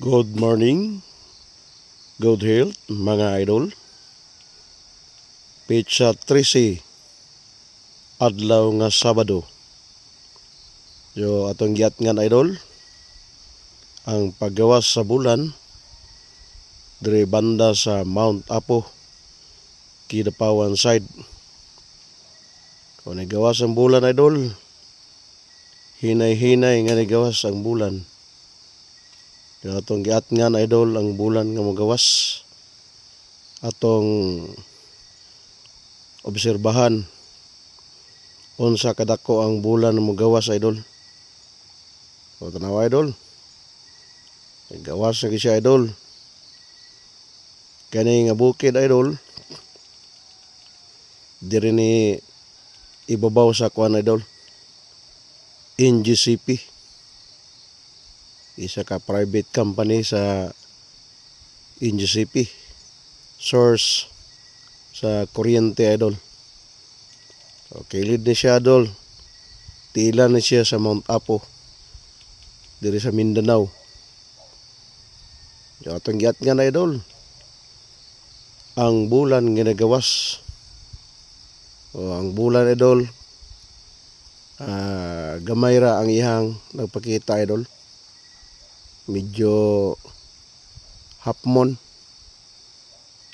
Good morning, good health, mga idol. Pizza 13, adlaw nga Sabado. Yo atong giat nga idol, ang paggawas sa bulan dire banda sa Mount Apo, Kidapawan side. Kung nagawas ang bulan idol, hinay-hinay nga nagawas ang bulan. Yo atong giat nga idol ang bulan nga magawas. Atong obserbahan unsa kadako ang bulan nga magawas idol. O tanaw idol. Gawas na siya idol. Kani nga bukid idol. Diri ni ibabaw sa kuan idol. NGCP. Isa ka private company sa NGCP. Source sa kuryente idol. Okay, lead ni siya idol. Tila na siya sa Mount Apo. Diri sa Mindanao. Yung atong giat nga na idol. Ang bulan ginagawas. O ang bulan idol. Gamay ra ang ihang nagpakita idol. Medyo hapmon.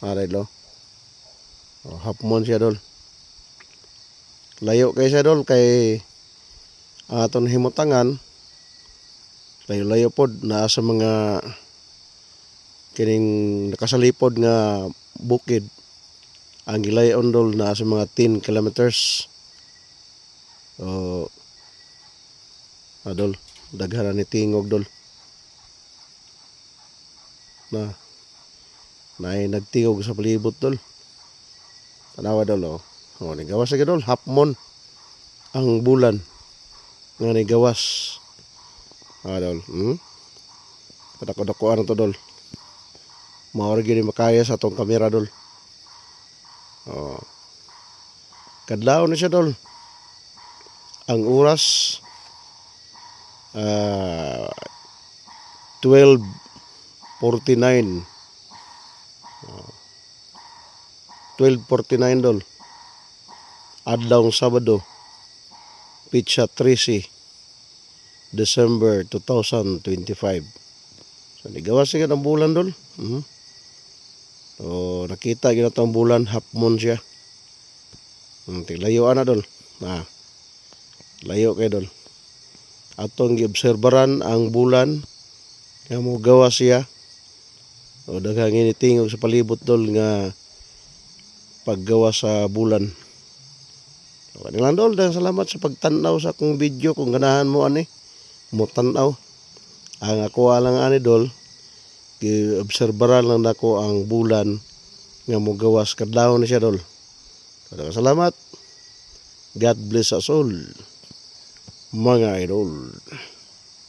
Idol. Hapmon siya idol. Layo kay siya idol kay aton himutangan. Layo-layo pod naa sa mga kining nakasalipod nga bukid. Ang gilayon dol naa sa mga 10 kilometers. Adol, daghan ni tingog dol. Naay nagtingog sa palibot dol. Tanawa dol oh. Nigawas sa dol, hapmon ang bulan nga nigawas. Dol. Kadako-dakoan to dol. Maori gini makaya sa atong kamera dol. Kadlaw na siya dol. Ang oras 12:49. 12:49 dol. Adlaw Sabado. Pizza 13. December 2025. So nigawas siya ng bulan dol. Nakita gyud natong bulan hapmon siya. Tiglayo ana dol. Layo kay dol. Atong giobserbaran ang bulan nga mogawas siya. Daghang initingog sa palibot dol nga paggawas sa bulan. Kanilang dol, dahil salamat sa pagtanaw sa akong video. Kung ganahan mo ani mo tanaw. Ang ako lang ani dol, giobserbaran lang nako ang bulan nga mogawas kadlaw ni siya dol. Salamat. God bless us all, mga idol.